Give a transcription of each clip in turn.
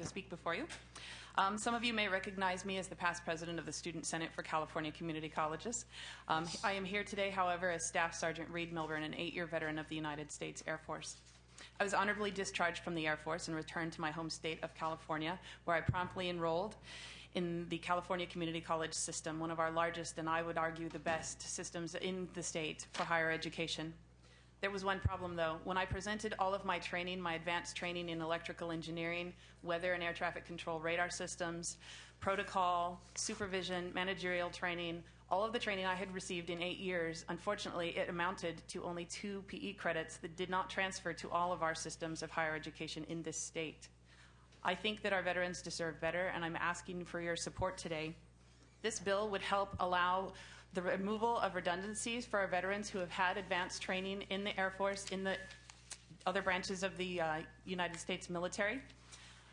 speak before you. Some of you may recognize me as the past president of the Student Senate for California Community Colleges. I am here today, however, as Staff Sergeant Reed Milburn, an 8-year veteran of the United States Air Force. I was honorably discharged from the Air Force and returned to my home state of California, where I promptly enrolled in the California Community College system, one of our largest and I would argue the best systems in the state for higher education. There was one problem, though. When I presented all of my training, my advanced training in electrical engineering, weather and air traffic control radar systems, protocol, supervision, managerial training, all of the training I had received in 8 years, unfortunately, it amounted to only 2 PE credits that did not transfer to all of our systems of higher education in this state. I think that our veterans deserve better, and I'm asking for your support today. This bill would help allow the removal of redundancies for our veterans who have had advanced training in the Air Force, in the other branches of the United States military.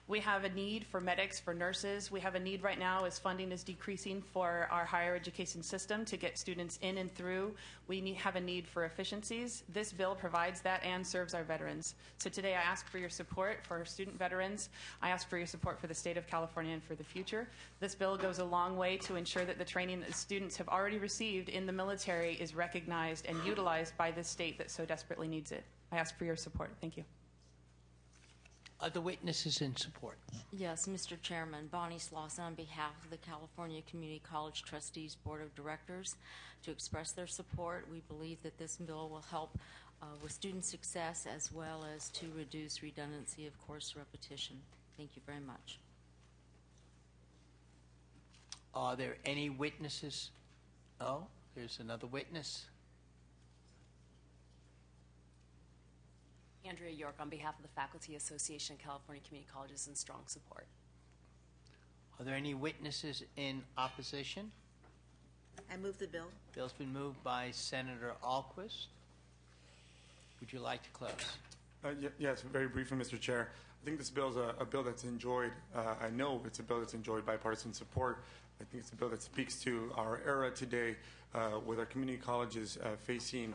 We have a need for medics, for nurses. We have a need right now as funding is decreasing for our higher education system to get students in and through. We have a need for efficiencies. This bill provides that and serves our veterans. So today I ask for your support for our student veterans. I ask for your support for the state of California and for the future. This bill goes a long way to ensure that the training that students have already received in the military is recognized and utilized by this state that so desperately needs it. I ask for your support. Thank you. Other witnesses in support? Yes, Mr. Chairman, Bonnie Slauson on behalf of the California Community College Trustees Board of Directors to express their support. We believe that this bill will help with student success as well as to reduce redundancy of course repetition. Thank you very much. Are there any witnesses? Oh, there's another witness. Andrea York on behalf of the Faculty Association of California Community Colleges in strong support. Are there any witnesses in opposition? I move the bill. Bill's been moved by Senator Ahlquist. Would you like to close? Yes, very briefly, Mr. Chair. I think this bill is a bill that's enjoyed, I know it's a bill that's enjoyed bipartisan support. I think it's a bill that speaks to our era today with our community colleges facing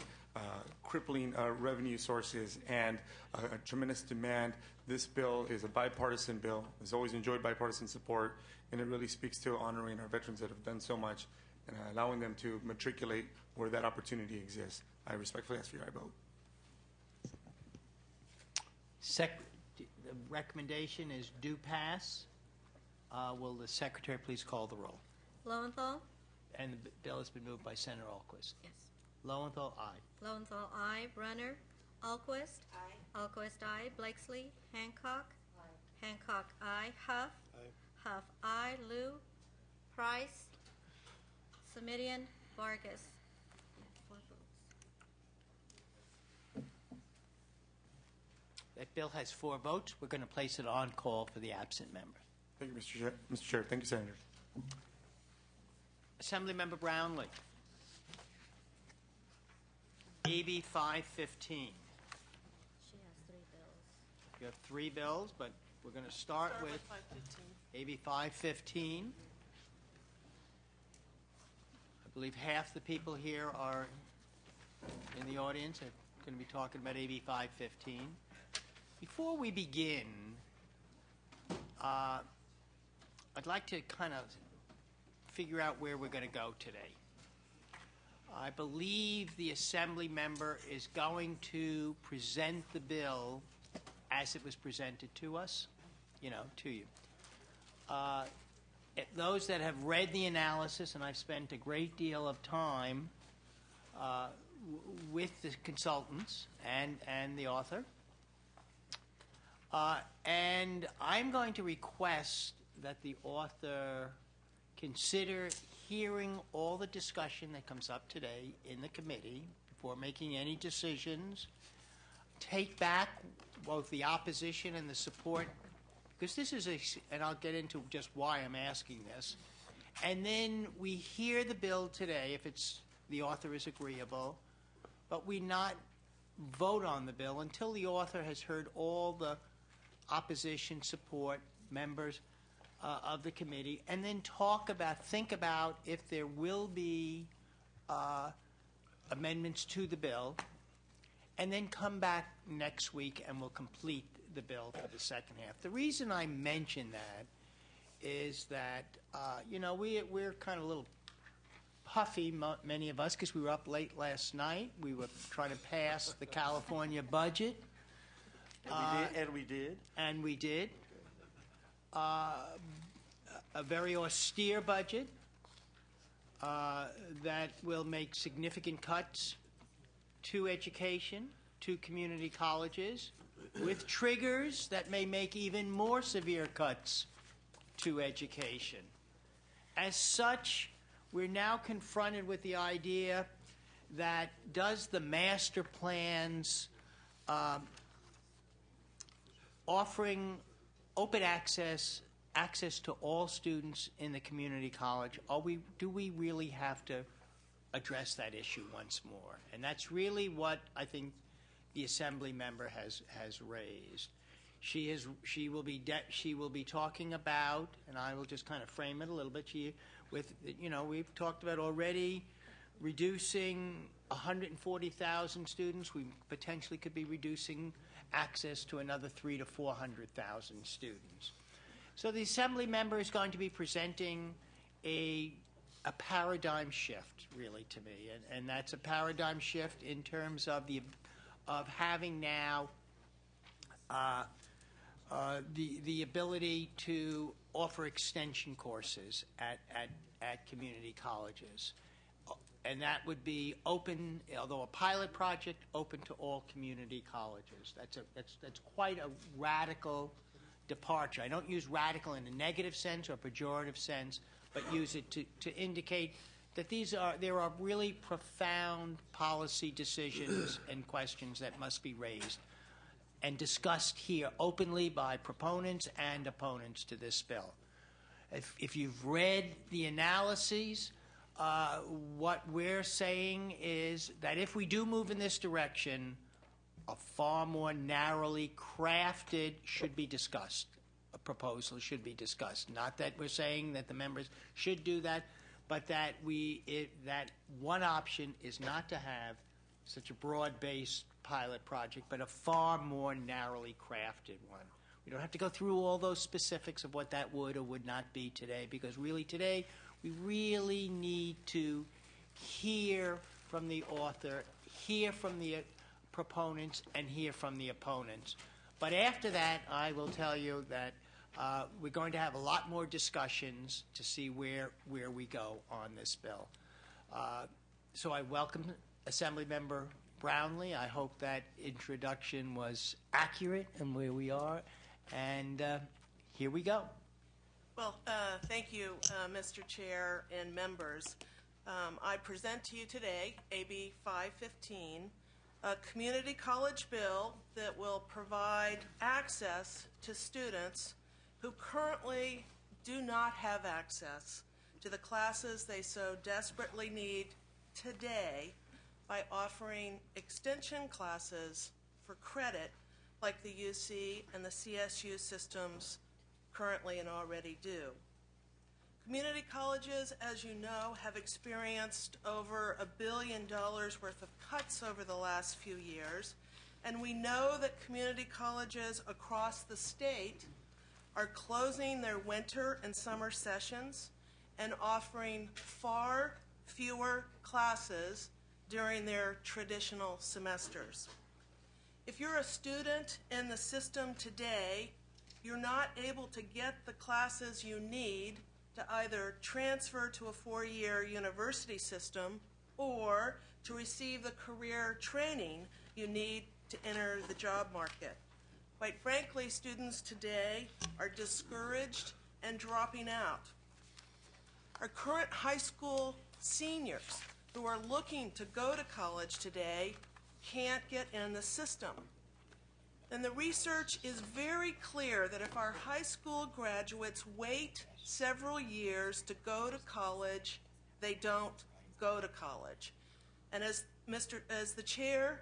crippling revenue sources and a tremendous demand. This bill is a bipartisan bill. It's always enjoyed bipartisan support, and it really speaks to honoring our veterans that have done so much and allowing them to matriculate where that opportunity exists. I respectfully ask for your vote. The recommendation is do pass. Will the Secretary please call the roll? Lowenthal? And the bill has been moved by Senator Ahlquist. Yes. Lowenthal, aye. Lowenthal, aye. Brunner? Ahlquist? Aye. Ahlquist, aye. Blakesley? Hancock? Aye. Hancock, aye. Huff? Aye. Huff, aye. Liu? Price? Semidian? Vargas? 4 votes. That bill has 4 votes. We're going to place it on call for the absent member. Thank you, Mr. Chair. Mr. Chair. Thank you, Senator. Assemblymember Brownlee. AB 515. She has 3 bills. You have 3 bills, but we're going to start with 515. AB 515. I believe half the people here are in the audience are going to be talking about AB 515. Before we begin, I'd like to kind of figure out where we're going to go today. I believe the Assembly member is going to present the bill as it was presented to us, to you. Those that have read the analysis, and I've spent a great deal of time with the consultants and the author, and I'm going to request that the author consider hearing all the discussion that comes up today in the committee before making any decisions, take back both the opposition and the support, because this is and I'll get into just why I'm asking this, and then we hear the bill today if the author is agreeable, but we not vote on the bill until the author has heard all the opposition support members of the committee, and then think about if there will be amendments to the bill, and then come back next week and we'll complete the bill for the second half. The reason I mention that is that, we're kind of a little puffy, many of us, because we were up late last night. We were trying to pass the California budget. And we did. And we did. A very austere budget that will make significant cuts to education, to community colleges, with triggers that may make even more severe cuts to education. As such, we're now confronted with the idea that does the master plans offering open access to all students in the community college, do we really have to address that issue once more? And that's really what I think the Assembly member has raised. She will be talking about, and I will just kind of frame it a little bit. We've talked about already reducing 140,000 students. We potentially could be reducing access to another 300,000 to 400,000 students. So the Assembly member is going to be presenting a paradigm shift, really, to me, and that's a paradigm shift in terms of having now the ability to offer extension courses at community colleges. And that would be open, although a pilot project, open to all community colleges. That's quite a radical departure. I don't use radical in a negative sense or pejorative sense, but use it to indicate that there are really profound policy decisions and questions that must be raised and discussed here openly by proponents and opponents to this bill. If you've read the analyses, what we're saying is that if we do move in this direction, a far more narrowly crafted should be discussed. A proposal should be discussed. Not that we're saying that the members should do that, but that that one option is not to have such a broad-based pilot project, but a far more narrowly crafted one. We don't have to go through all those specifics of what that would or would not be today, because really today we really need to hear from the author, hear from the proponents, and hear from the opponents. But after that, I will tell you that we're going to have a lot more discussions to see where we go on this bill. So I welcome Assemblymember Brownlee. I hope that introduction was accurate and where we are. And here we go. Well, thank you, Mr. Chair and members. I present to you today AB 515, a community college bill that will provide access to students who currently do not have access to the classes they so desperately need today by offering extension classes for credit like the UC and the CSU systems currently and already do. Community colleges, as you know, have experienced over $1 billion worth of cuts over the last few years, and we know that community colleges across the state are closing their winter and summer sessions and offering far fewer classes during their traditional semesters. If you're a student in the system today, you're not able to get the classes you need to either transfer to a four-year university system or to receive the career training you need to enter the job market. Quite frankly, students today are discouraged and dropping out. Our current high school seniors who are looking to go to college today can't get in the system. And the research is very clear that if our high school graduates wait several years to go to college, they don't go to college. And as the chair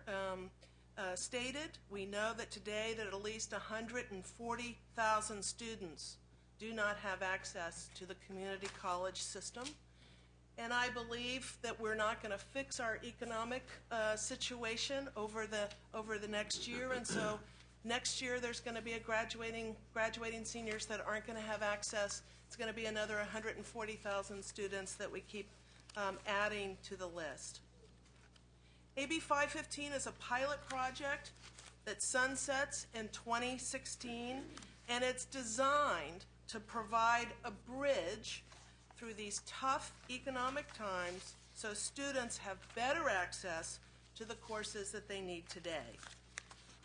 stated, we know that today that at least 140,000 students do not have access to the community college system. And I believe that we're not going to fix our economic situation over the next year. And so Next year, there's going to be a graduating seniors that aren't going to have access. It's going to be another 140,000 students that we keep adding to the list. AB 515 is a pilot project that sunsets in 2016, and it's designed to provide a bridge through these tough economic times so students have better access to the courses that they need today.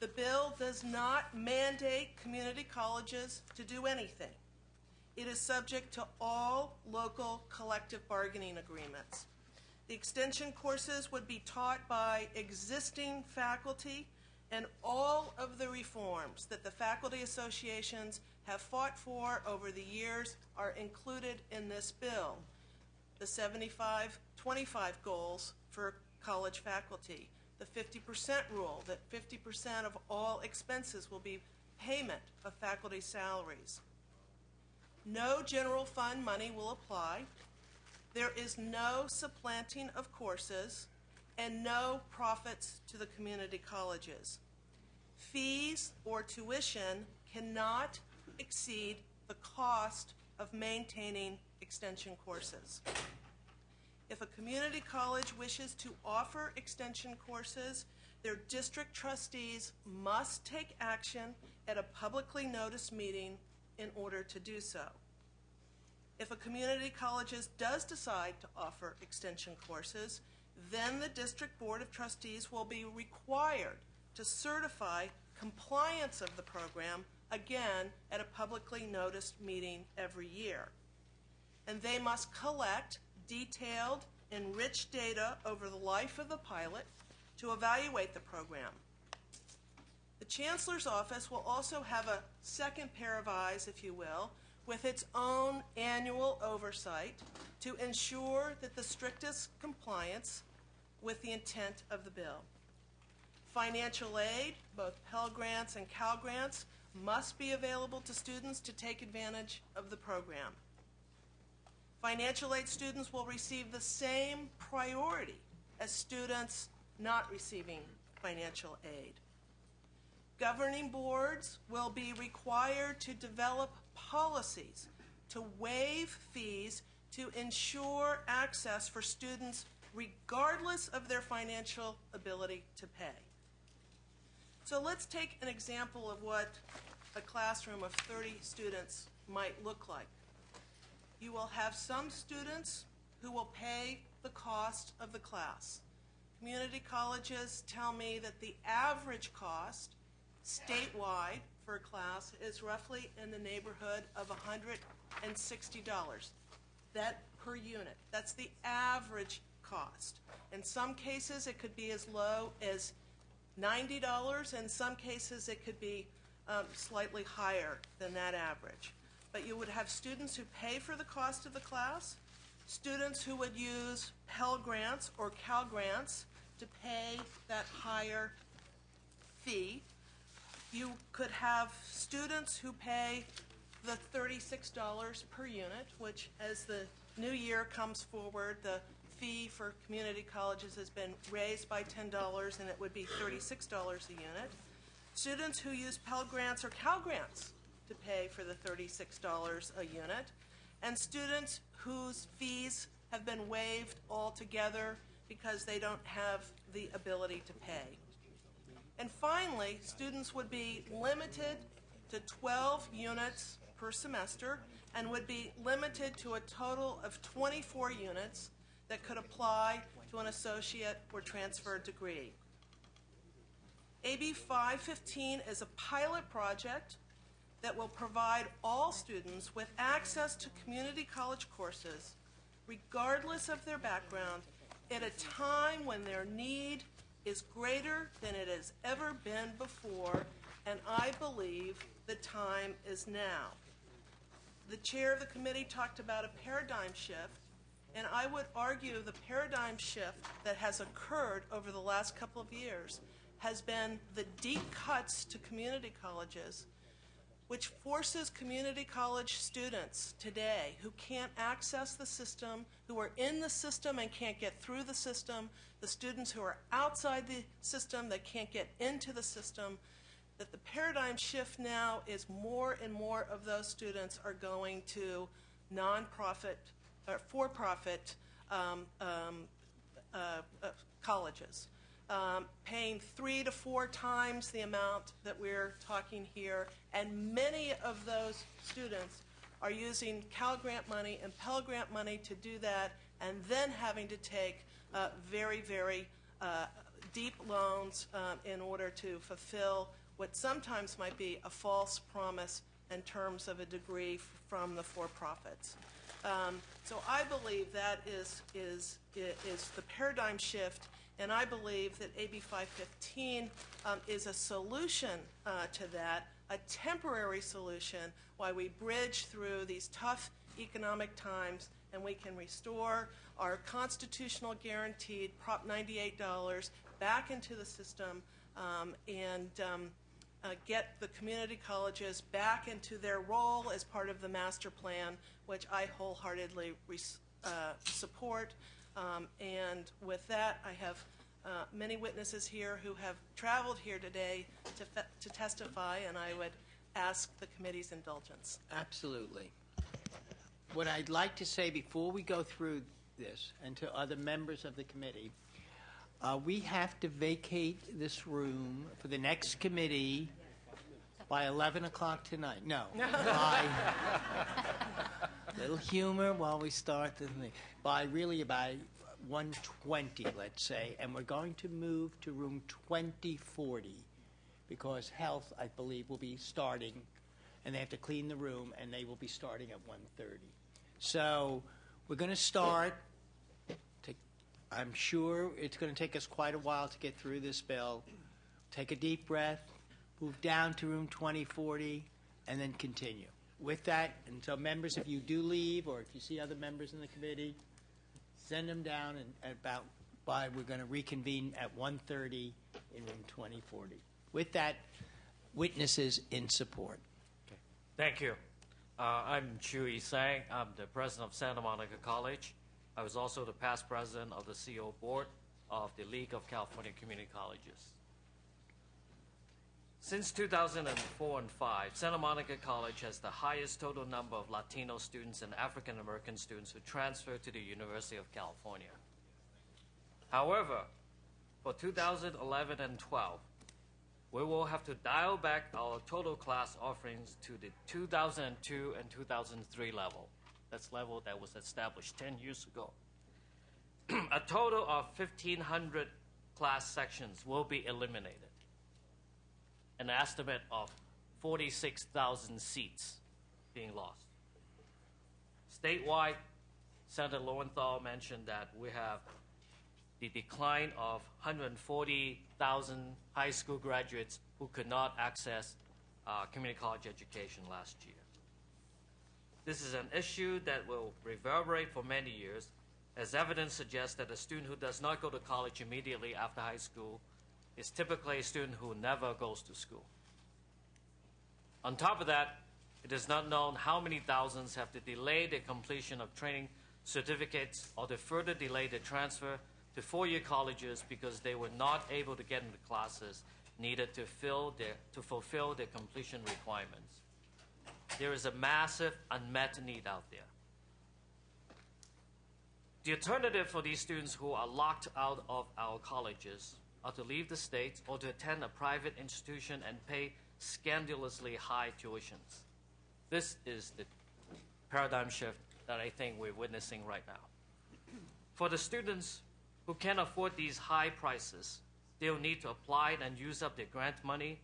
The bill does not mandate community colleges to do anything. It is subject to all local collective bargaining agreements. The extension courses would be taught by existing faculty, and all of the reforms that the faculty associations have fought for over the years are included in this bill. The 75-25 goals for college faculty, the 50% rule, that 50% of all expenses will be payment of faculty salaries. No general fund money will apply. There is no supplanting of courses and no profits to the community colleges. Fees or tuition cannot exceed the cost of maintaining extension courses. If a community college wishes to offer extension courses, their district trustees must take action at a publicly noticed meeting in order to do so. If a community college does decide to offer extension courses, then the district board of trustees will be required to certify compliance of the program, again, at a publicly noticed meeting every year. And they must collect detailed, enriched data over the life of the pilot to evaluate the program. The Chancellor's Office will also have a second pair of eyes, if you will, with its own annual oversight to ensure that the strictest compliance with the intent of the bill. Financial aid, both Pell Grants and Cal Grants, must be available to students to take advantage of the program. Financial aid students will receive the same priority as students not receiving financial aid. Governing boards will be required to develop policies to waive fees to ensure access for students regardless of their financial ability to pay. So let's take an example of what a classroom of 30 students might look like. You will have some students who will pay the cost of the class. Community colleges tell me that the average cost statewide for a class is roughly in the neighborhood of $160. That per unit. That's the average cost. In some cases, it could be as low as $90. In some cases, it could be slightly higher than that average. But you would have students who pay for the cost of the class, students who would use Pell Grants or Cal Grants to pay that higher fee. You could have students who pay the $36 per unit, which as the new year comes forward, the fee for community colleges has been raised by $10 and it would be $36 a unit. Students who use Pell Grants or Cal Grants to pay for the $36 a unit, and students whose fees have been waived altogether because they don't have the ability to pay. And finally, students would be limited to 12 units per semester and would be limited to a total of 24 units that could apply to an associate or transfer degree. AB 515 is a pilot project that will provide all students with access to community college courses, regardless of their background, at a time when their need is greater than it has ever been before, and I believe the time is now. The chair of the committee talked about a paradigm shift, and I would argue the paradigm shift that has occurred over the last couple of years has been the deep cuts to community colleges, which forces community college students today who can't access the system, who are in the system and can't get through the system, the students who are outside the system that can't get into the system, that the paradigm shift now is more and more of those students are going to nonprofit or for-profit colleges, paying 3 to 4 times the amount that we're talking here, and many of those students are using Cal Grant money and Pell Grant money to do that, and then having to take very, very deep loans in order to fulfill what sometimes might be a false promise in terms of a degree from the for-profits. So I believe that is the paradigm shift, and I believe that AB 515 is a solution to that, a temporary solution, while we bridge through these tough economic times, and we can restore our constitutional guaranteed Prop 98 dollars back into the system, and get the community colleges back into their role as part of the master plan, which I wholeheartedly support. And with that, I have many witnesses here who have traveled here today to testify, and I would ask the committee's indulgence. Absolutely. What I'd like to say before we go through this, and to other members of the committee, we have to vacate this room for the next committee by 11 o'clock tonight. No. By little humor while we start the thing. By 1:20, let's say, and we're going to move to room 2040 because health, I believe, will be starting, and they have to clean the room, and they will be starting at 1:30. So we're going to start. I'm sure it's going to take us quite a while to get through this bill. Take a deep breath, move down to room 2040, and then continue. With that, and so members, if you do leave, or if you see other members in the committee, send them down, and we're going to reconvene at 1:30 in room 2040. With that, witnesses in support. Okay. Thank you. I'm Chu Yi-sang. I'm the president of Santa Monica College. I was also the past president of the CO board of the League of California Community Colleges. Since 2004 and 5, Santa Monica College has the highest total number of Latino students and African American students who transfer to the University of California. However, for 2011 and 12, we will have to dial back our total class offerings to the 2002 and 2003 level. That's level that was established 10 years ago. A total of 1,500 class sections will be eliminated. An estimate of 46,000 seats being lost. Statewide, Senator Lowenthal mentioned that we have the decline of 140,000 high school graduates who could not access community college education last year. This is an issue that will reverberate for many years, as evidence suggests that a student who does not go to college immediately after high school is typically a student who never goes to school. On top of that, it is not known how many thousands have to delay the completion of training certificates or to further delay the transfer to four-year colleges because they were not able to get into classes needed to fulfill their completion requirements. There is a massive unmet need out there. The alternative for these students who are locked out of our colleges are to leave the state or to attend a private institution and pay scandalously high tuitions. This is the paradigm shift that I think we're witnessing right now. For the students who can't afford these high prices, they'll need to apply and use up their grant money.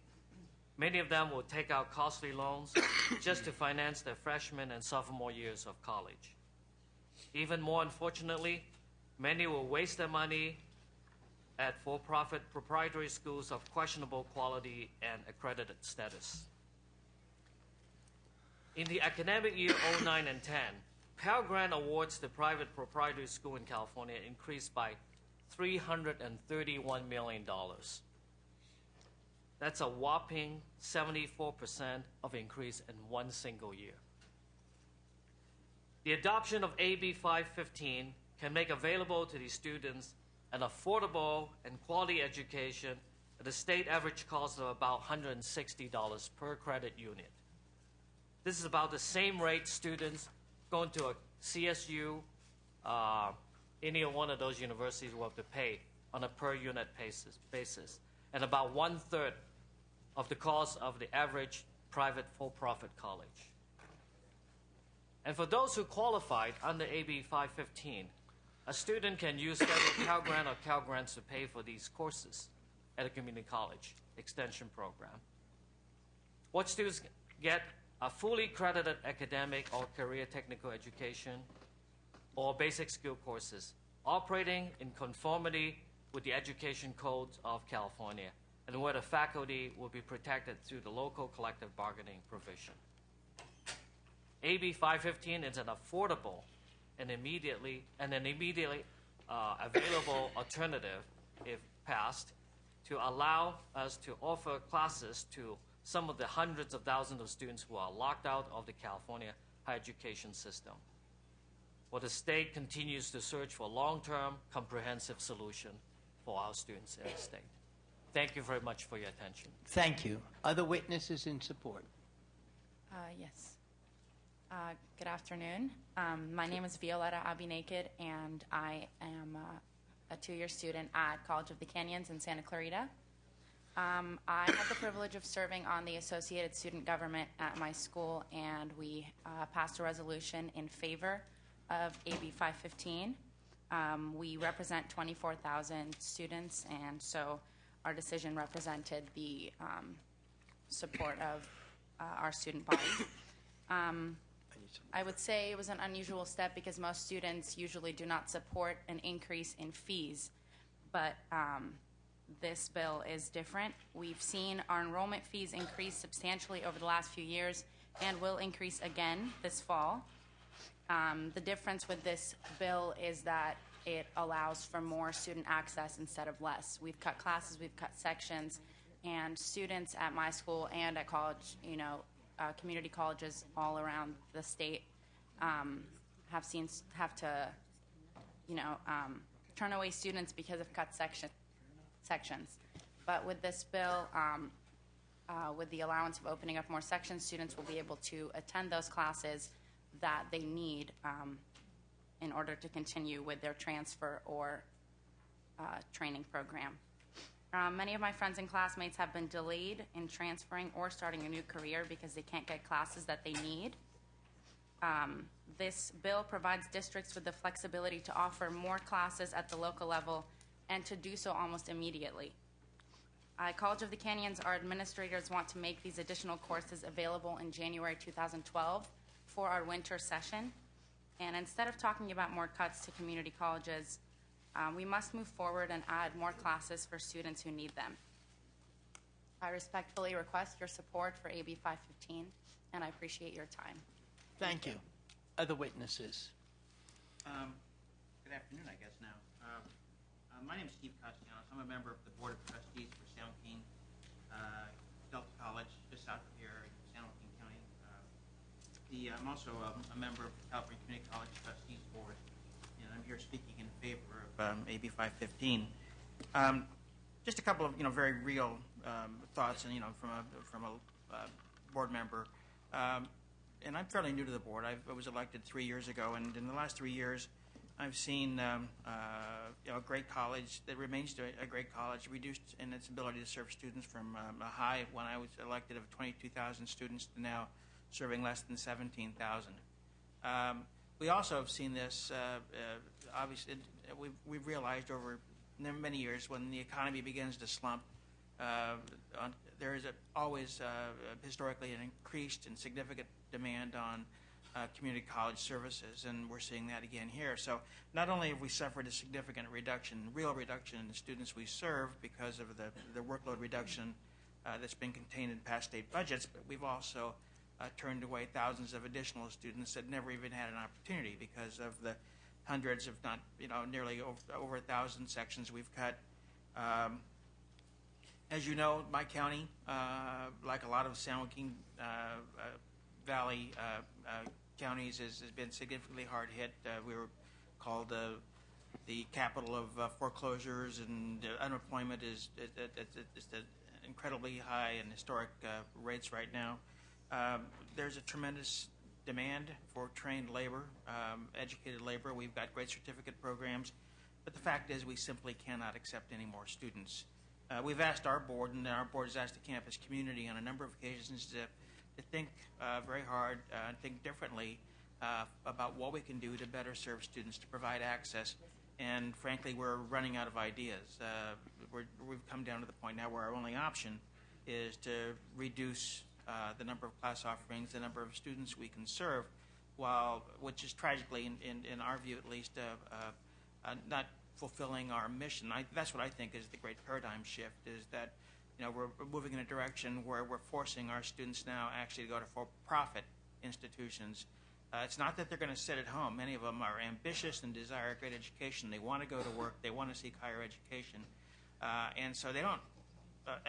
Many of them will take out costly loans just to finance their freshman and sophomore years of college. Even more unfortunately, many will waste their money at for-profit proprietary schools of questionable quality and accredited status. In the academic year 09 and 10, Pell Grant awards to private proprietary school in California increased by $331 million. That's a whopping 74% of increase in one single year. The adoption of AB 515 can make available to these students an affordable and quality education at a state average cost of about $160 per credit unit. This is about the same rate students going to a CSU, any one of those universities will have to pay on a per unit basis, and about 1/3 of the cost of the average private for-profit college. And for those who qualified under AB 515, a student can use federal Cal Grant or Cal Grants to pay for these courses at a community college extension program. What students get a fully credited academic or career technical education or basic skill courses operating in conformity with the education codes of California, and where the faculty will be protected through the local collective bargaining provision. AB 515 is an affordable and immediately available alternative, if passed, to allow us to offer classes to some of the hundreds of thousands of students who are locked out of the California higher education system, while the state continues to search for a long-term comprehensive solution for our students in the state. Thank you very much for your attention. Thank you. Other witnesses in support? Yes. Good afternoon. My name is Violetta Abinaked, and I am a two-year student at College of the Canyons in Santa Clarita. I have the privilege of serving on the Associated Student Government at my school, and we passed a resolution in favor of AB 515. We represent 24,000 students, and so our decision represented the support of our student body. I would say it was an unusual step because most students usually do not support an increase in fees, but this bill is different. We've seen our enrollment fees increase substantially over the last few years and will increase again this fall. The difference with this bill is that it allows for more student access instead of less. We've cut classes, we've cut sections, and students at my school and at college, community colleges all around the state have to turn away students because of cut sections. But with this bill, with the allowance of opening up more sections, students will be able to attend those classes that they need in order to continue with their transfer or training program. Many of my friends and classmates have been delayed in transferring or starting a new career because they can't get classes that they need. This bill provides districts with the flexibility to offer more classes at the local level and to do so almost immediately. At College of the Canyons, our administrators want to make these additional courses available in January 2012 for our winter session. And instead of talking about more cuts to community colleges, we must move forward and add more classes for students who need them. I respectfully request your support for AB 515, and I appreciate your time. Thank you. Other witnesses? Good afternoon, I guess now. My name is Steve Castellanos. I'm a member of the Board of Trustees for San Joaquin Delta College, just out here in San Joaquin County. I'm also a member of the California Community College Trustees Board, and I'm here speaking in favor of AB 515. Just a couple of very real thoughts, and from a board member. And I'm fairly new to the board. I was elected 3 years ago, and in the last 3 years, I've seen a great college that remains a great college, reduced in its ability to serve students from a high when I was elected of 22,000 students to now serving less than 17,000. We also have seen this, obviously, we've realized over many years when the economy begins to slump, there is always historically an increased and significant demand on community college services, and we're seeing that again here. So not only have we suffered a significant real reduction in the students we serve because of the workload reduction that's been contained in past state budgets, but we've also turned away thousands of additional students that never even had an opportunity because of the hundreds, if not nearly over 1,000 sections we've cut. As you know, my county, like a lot of San Joaquin Valley counties, has been significantly hard hit. We were called the capital of foreclosures and unemployment is at incredibly high and historic rates right now. There's a tremendous demand for trained labor, educated labor. We've got great certificate programs, but the fact is we simply cannot accept any more students. We've asked our board, and our board has asked the campus community on a number of occasions to think very hard and think differently about what we can do to better serve students, to provide access. And frankly, we're running out of ideas. We've come down to the point now where our only option is to reduce the number of class offerings, the number of students we can serve, which is tragically, in our view at least, not fulfilling our mission. That's what I think is the great paradigm shift, is that we're moving in a direction where we're forcing our students now actually to go to for-profit institutions. It's not that they're going to sit at home. Many of them are ambitious and desire great education. They want to go to work. They want to seek higher education. And so they don't.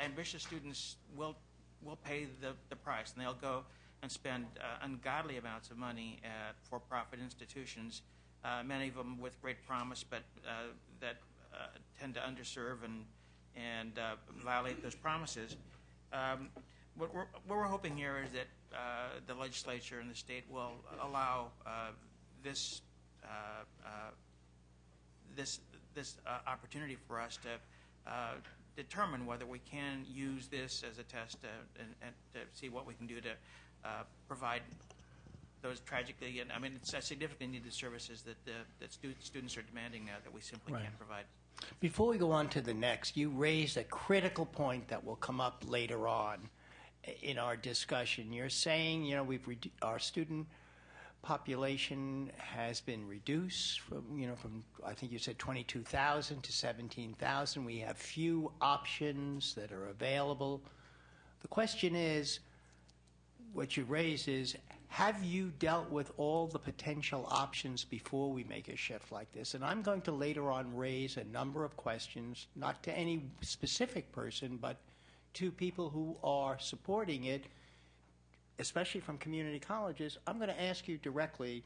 Ambitious students will pay the price, and they'll go and spend ungodly amounts of money at for-profit institutions, many of them with great promise, but that tend to underserve and violate those promises. What we're hoping here is that the legislature and the state will allow this opportunity for us to determine whether we can use this as a test and to see what we can do to provide those tragically, and I mean, it's significantly needed services that students are demanding now that we simply can't provide. Before we go on to the next, you raised a critical point that will come up later on in our discussion. You're saying, our student population has been reduced from I think you said 22,000 to 17,000. We have few options that are available. The question is, what you raise is, have you dealt with all the potential options before we make a shift like this? And I'm going to later on raise a number of questions, not to any specific person, but to people who are supporting it, especially from community colleges. I'm going to ask you directly,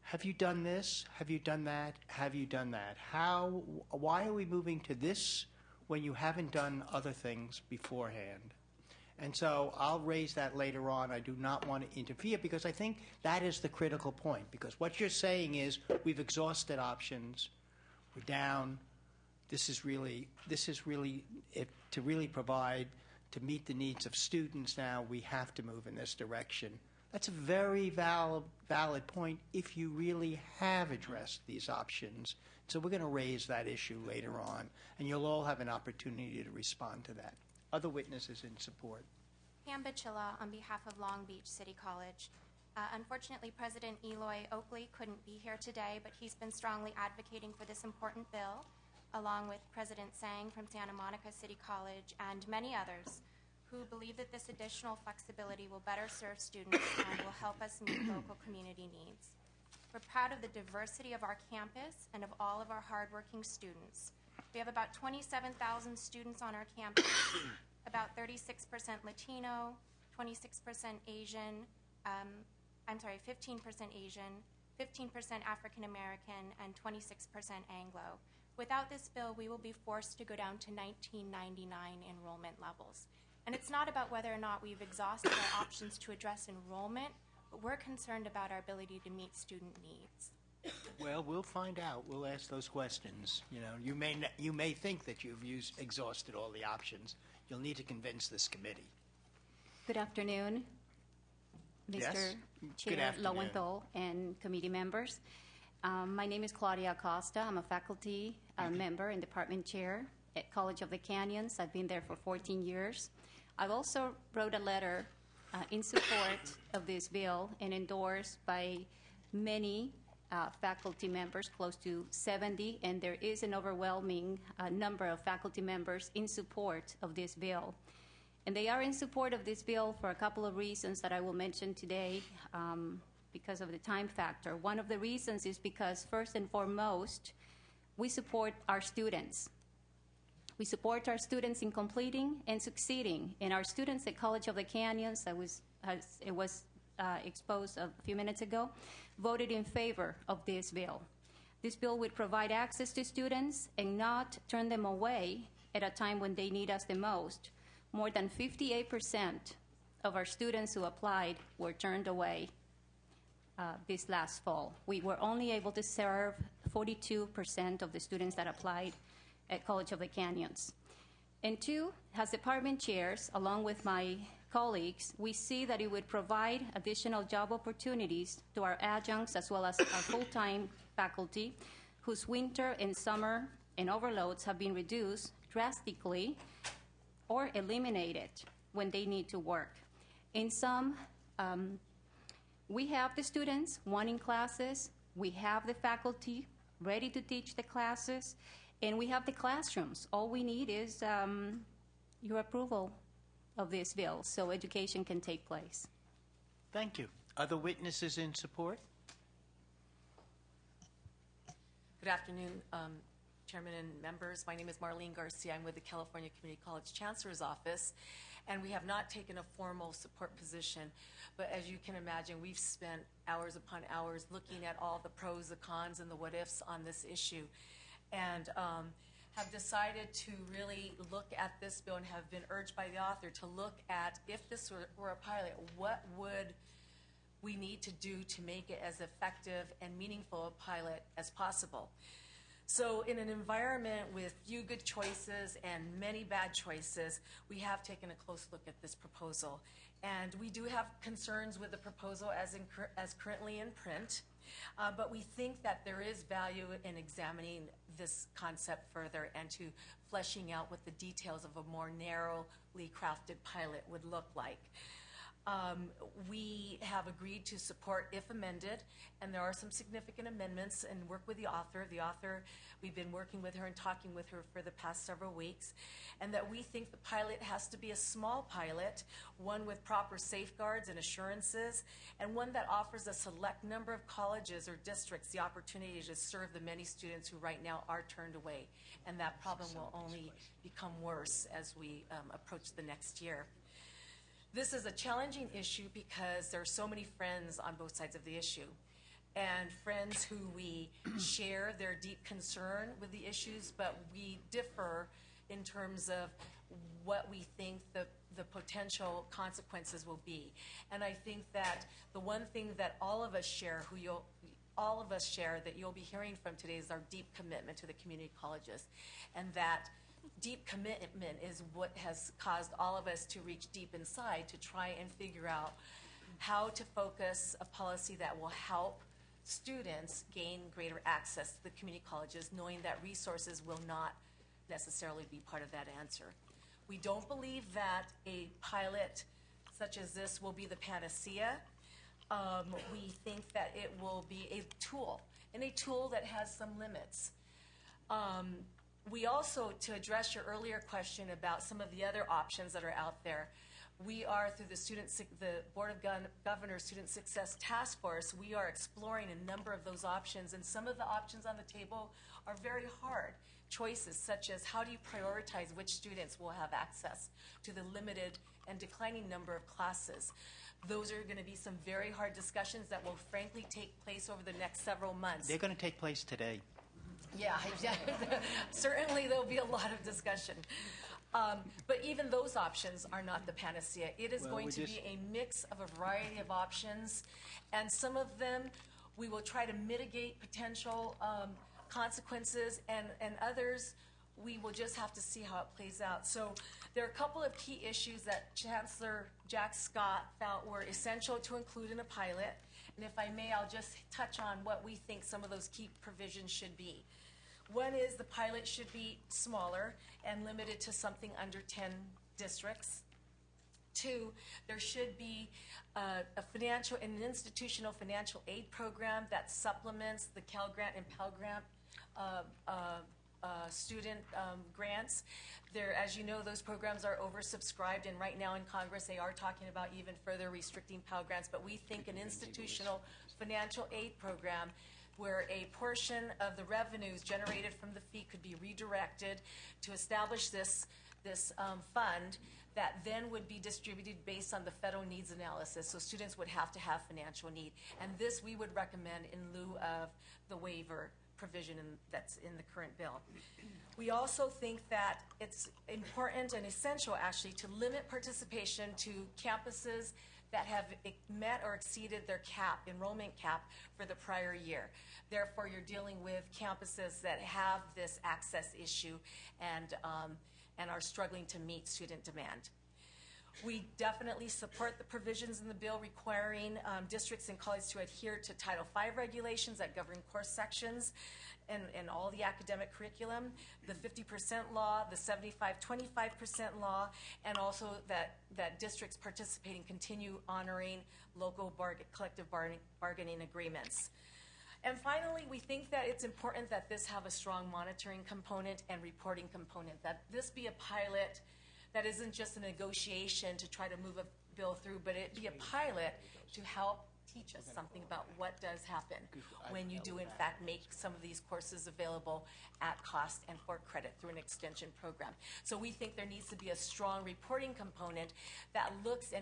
have you done this? Have you done that? Have you done that? Why are we moving to this when you haven't done other things beforehand? And so I'll raise that later on. I do not want to interfere because I think that is the critical point. Because what you're saying is we've exhausted options, we're down. This is really to really provide, to meet the needs of students now, we have to move in this direction. That's a very valid point if you really have addressed these options. So we're going to raise that issue later on, and you'll all have an opportunity to respond to that. Other witnesses in support. Pam Bachilla on behalf of Long Beach City College. Unfortunately, President Eloy Oakley couldn't be here today, but he's been strongly advocating for this important bill, along with President Sang from Santa Monica City College and many others who believe that this additional flexibility will better serve students and will help us meet local community needs. We're proud of the diversity of our campus and of all of our hardworking students. We have about 27,000 students on our campus, about 36% Latino, 26% Asian, 15% Asian, 15% African American, and 26% Anglo. Without this bill, we will be forced to go down to 1999 enrollment levels. And it's not about whether or not we've exhausted our options to address enrollment, but we're concerned about our ability to meet student needs. Well, we'll find out. We'll ask those questions. You may think that you've exhausted all the options. You'll need to convince this committee. Good afternoon, Mr. Yes. Good Chair afternoon. Lowenthal and committee members. My name is Claudia Acosta. I'm a faculty member and department chair at College of the Canyons. I've been there for 14 years. I've also wrote a letter in support of this bill and endorsed by many faculty members, close to 70, and there is an overwhelming number of faculty members in support of this bill. And they are in support of this bill for a couple of reasons that I will mention today because of the time factor. One of the reasons is because, first and foremost, we support our students. We support our students in completing and succeeding. And our students at College of the Canyons, it was exposed a few minutes ago, voted in favor of this bill. This bill would provide access to students and not turn them away at a time when they need us the most. More than 58% of our students who applied were turned away this last fall. We were only able to serve 42% of the students that applied at College of the Canyons. And two, as department chairs, along with my colleagues, we see that it would provide additional job opportunities to our adjuncts as well as our full-time faculty, whose winter and summer and overloads have been reduced drastically or eliminated when they need to work. In some, we have the students wanting classes, we have the faculty ready to teach the classes, and we have the classrooms. All we need is your approval of this bill so education can take place. Thank you. Other witnesses in support? Good afternoon, Chairman and members. My name is Marlene Garcia. I'm with the California Community College Chancellor's Office, and we have not taken a formal support position. But as you can imagine, we've spent hours upon hours looking at all the pros, the cons, and the what-ifs on this issue, and have decided to really look at this bill and have been urged by the author to look at, if this were a pilot, what would we need to do to make it as effective and meaningful a pilot as possible. So in an environment with few good choices and many bad choices, we have taken a close look at this proposal. And we do have concerns with the proposal as currently in print, but we think that there is value in examining this concept further and to fleshing out what the details of a more narrowly crafted pilot would look like. We have agreed to support if amended, and there are some significant amendments, and work with the author. The author, we've been working with her and talking with her for the past several weeks, and that we think the pilot has to be a small pilot, one with proper safeguards and assurances, and one that offers a select number of colleges or districts the opportunity to serve the many students who right now are turned away. And that problem will only become worse as we approach the next year. This is a challenging issue because there are so many friends on both sides of the issue, and friends who we share their deep concern with the issues, but we differ in terms of what we think the potential consequences will be. And I think that the one thing that all of us share, that you'll be hearing from today, is our deep commitment to the community colleges, and that deep commitment is what has caused all of us to reach deep inside to try and figure out how to focus a policy that will help students gain greater access to the community colleges, knowing that resources will not necessarily be part of that answer. We don't believe that a pilot such as this will be the panacea. We think that it will be a tool, and a tool that has some limits. We also, to address your earlier question about some of the other options that are out there, we are, through the Board of Governors Student Success Task Force, we are exploring a number of those options, and some of the options on the table are very hard choices, such as how do you prioritize which students will have access to the limited and declining number of classes. Those are going to be some very hard discussions that will frankly take place over the next several months. They're going to take place today. Yeah, certainly there'll be a lot of discussion. But even those options are not the panacea. It is going to be a mix of a variety of options, and some of them we will try to mitigate potential consequences, and others we will just have to see how it plays out. So there are a couple of key issues that Chancellor Jack Scott felt were essential to include in a pilot, and if I may, I'll just touch on what we think some of those key provisions should be. One is the pilot should be smaller and limited to something under 10 districts. Two, there should be an institutional financial aid program that supplements the Cal Grant and Pell Grant student grants. As you know, those programs are oversubscribed, and right now in Congress they are talking about even further restricting Pell Grants, but we think an institutional financial aid program where a portion of the revenues generated from the fee could be redirected to establish this fund that then would be distributed based on the federal needs analysis. So students would have to have financial need. And this we would recommend in lieu of the waiver provision that's in the current bill. We also think that it's important and essential, actually, to limit participation to campuses that have met or exceeded their enrollment cap for the prior year. Therefore, you're dealing with campuses that have this access issue and are struggling to meet student demand. We definitely support the provisions in the bill requiring districts and colleges to adhere to Title V regulations that govern course sections and all the academic curriculum, the 50% law, the 75-25% law, and also that districts participating continue honoring local collective bargaining agreements. And finally, we think that it's important that this have a strong monitoring component and reporting component, that this be a pilot that isn't just a negotiation to try to move a bill through, but it be a pilot to help teach us something about what does happen when you do, in fact, make some of these courses available at cost and for credit through an extension program. So we think there needs to be a strong reporting component that looks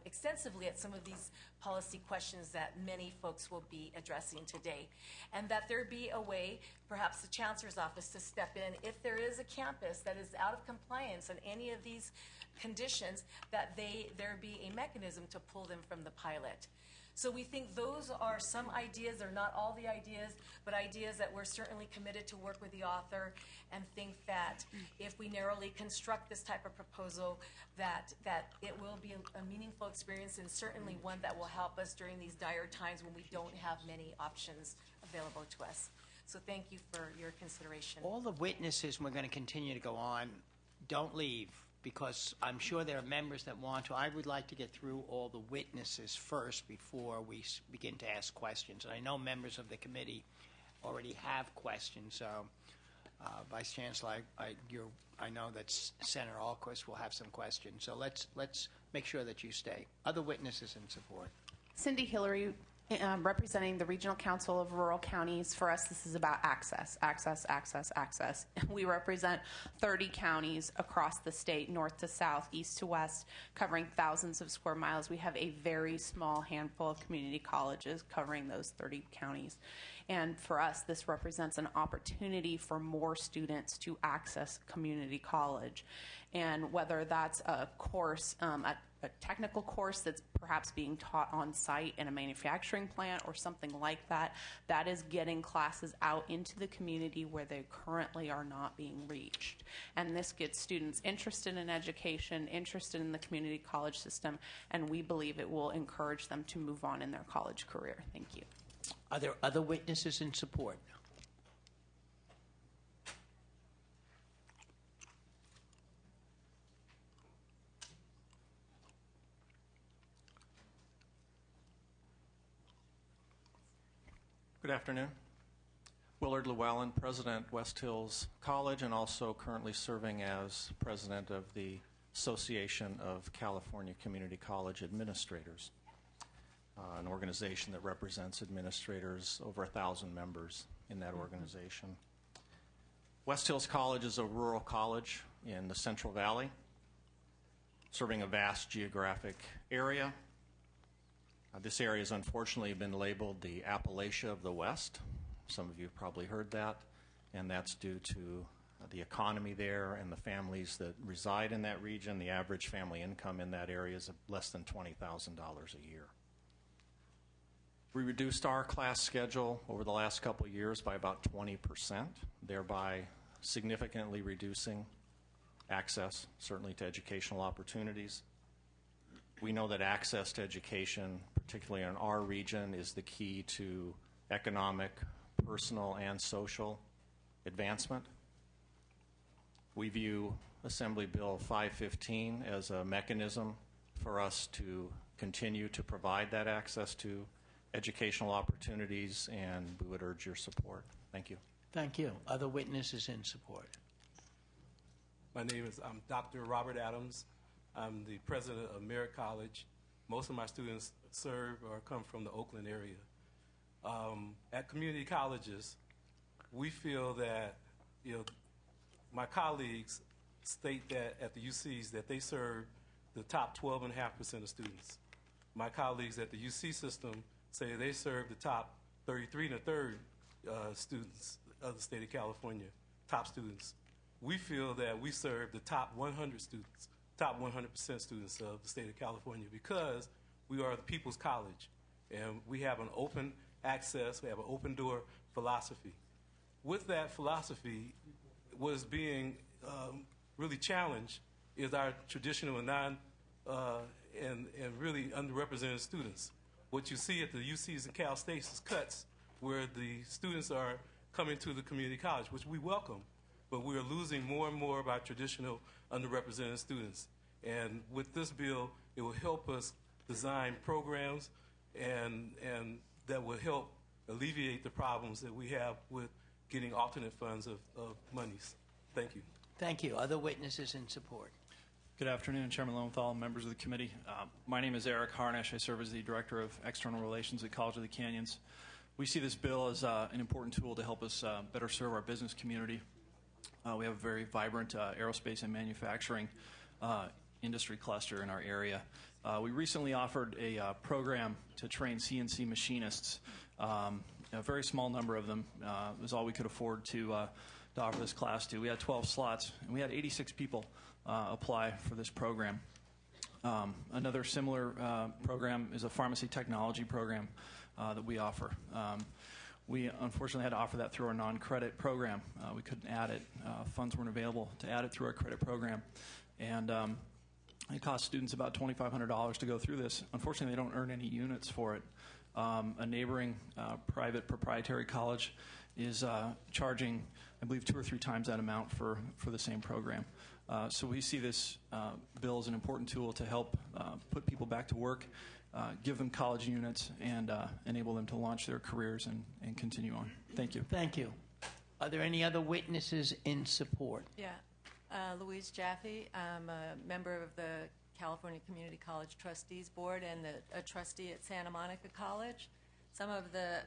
extensively at some of these policy questions that many folks will be addressing today, and that there be a way, perhaps the Chancellor's office, to step in if there is a campus that is out of compliance on any of these conditions, that there be a mechanism to pull them from the pilot. So we think those are some ideas. They're not all the ideas, but ideas that we're certainly committed to work with the author, and think that if we narrowly construct this type of proposal, that it will be a meaningful experience, and certainly one that will help us during these dire times when we don't have many options available to us. So thank you for your consideration. All the witnesses, we're going to continue to go on. Don't leave, because I'm sure there are members that want to. I would like to get through all the witnesses first before we begin to ask questions. And I know members of the committee already have questions. So, Vice Chancellor, I know that Senator Ahlquist will have some questions. So let's make sure that you stay. Other witnesses in support. Cindy Hillary, representing the Regional Council of Rural Counties. For us, this is about access, access, access, access. We represent 30 counties across the state, north to south, east to west, covering thousands of square miles. We have a very small handful of community colleges covering those 30 counties. And for us, this represents an opportunity for more students to access community college. And whether that's a course, a technical course that's perhaps being taught on site in a manufacturing plant or something like that, that is getting classes out into the community where they currently are not being reached. And this gets students interested in education, interested in the community college system, and we believe it will encourage them to move on in their college career. Thank you. Are there other witnesses in support? Good afternoon. Willard Llewellyn, President, West Hills College, and also currently serving as President of the Association of California Community College Administrators, an organization that represents administrators, over 1,000 members in that organization. West Hills College is a rural college in the Central Valley, serving a vast geographic area. This area has unfortunately been labeled the Appalachia of the West. Some of you have probably heard that, and that's due to the economy there and the families that reside in that region. The average family income in that area is less than $20,000 a year. We reduced our class schedule over the last couple of years by about 20%, thereby significantly reducing access, certainly to educational opportunities. We know that access to education, particularly in our region, is the key to economic, personal, and social advancement. We view Assembly Bill 515 as a mechanism for us to continue to provide that access to educational opportunities, and we would urge your support. Thank you. Thank you. Other witnesses in support? My name is Dr. Robert Adams. I'm the president of Merritt College. Most of my students serve or come from the Oakland area. At community colleges, we feel that, my colleagues state that at the UCs that they serve the top 12.5% of students. My colleagues at the UC system say they serve the top 33 and a third students of the state of California, top students. We feel that we serve the top 100 students, top 100% students of the state of California because we are the people's college and we have an open access, we have an open door philosophy. With that philosophy, what is being really challenged is our traditional and and really underrepresented students. What you see at the UCs and Cal States is cuts where the students are coming to the community college, which we welcome, but we are losing more and more of our traditional underrepresented students. And with this bill, it will help us design programs and that will help alleviate the problems that we have with getting alternate funds of monies. Thank you. Thank you. Other witnesses in support? Good afternoon, Chairman Lowenthal, members of the committee. My name is Eric Harnish. I serve as the Director of External Relations at College of the Canyons. We see this bill as an important tool to help us better serve our business community. We have a very vibrant aerospace and manufacturing industry cluster in our area. We recently offered a program to train CNC machinists. A very small number of them was all we could afford to offer this class to. We had 12 slots, and we had 86 people apply for this program. Another similar program is a pharmacy technology program that we offer. We unfortunately had to offer that through our non-credit program. We couldn't add it. Funds weren't available to add it through our credit program. And it costs students about $2,500 to go through this. Unfortunately, they don't earn any units for it. A neighboring private proprietary college is charging, I believe, 2 or 3 times that amount for the same program. So we see this bill as an important tool to help put people back to work, give them college units, and enable them to launch their careers and continue on. Thank you. Thank you. Are there any other witnesses in support? Yeah. Louise Jaffe. I'm a member of the California Community College Trustees Board and a trustee at Santa Monica College. Some of the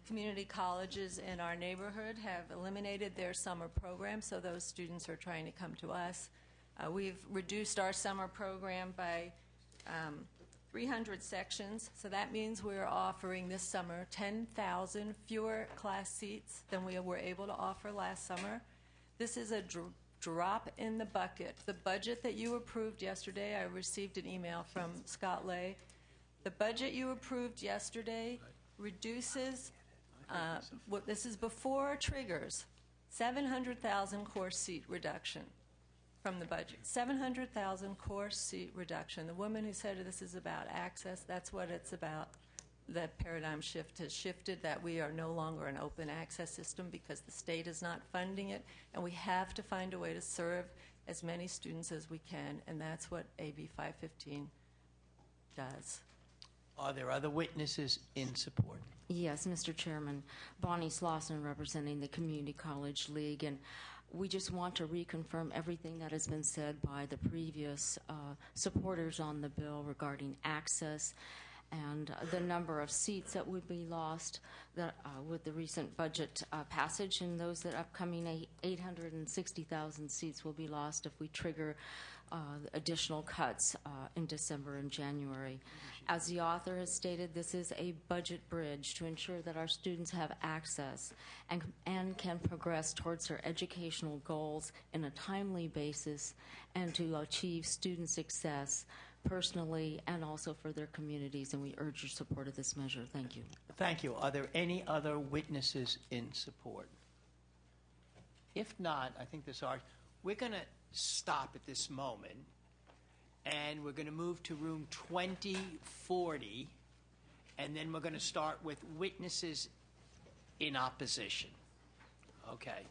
community colleges in our neighborhood have eliminated their summer program, so those students are trying to come to us. We've reduced our summer program by 300 sections, so that means we're offering this summer 10,000 fewer class seats than we were able to offer last summer. This is a drop in the bucket. The budget that you approved yesterday, I received an email from Scott Lay. The budget you approved yesterday reduces, this is before triggers, 700,000 course seat reduction from the budget. 700,000 course seat reduction. The woman who said this is about access, that's what it's about. The paradigm shift has shifted, that we are no longer an open access system because the state is not funding it, and we have to find a way to serve as many students as we can, and that's what AB 515 does. Are there other witnesses in support? Yes, Mr. Chairman. Bonnie Slauson representing the Community College League, and we just want to reconfirm everything that has been said by the previous supporters on the bill regarding access and the number of seats that would be lost with the recent budget passage, and those that upcoming 860,000 seats will be lost if we trigger additional cuts in December and January. As the author has stated, this is a budget bridge to ensure that our students have access and can progress towards their educational goals in a timely basis and to achieve student success personally and also for their communities, and we urge your support of this measure. Thank you. Thank you. Are there any other witnesses in support? If not, I think we're going to stop at this moment, and we're going to move to room 2040, and then we're going to start with witnesses in opposition. Okay.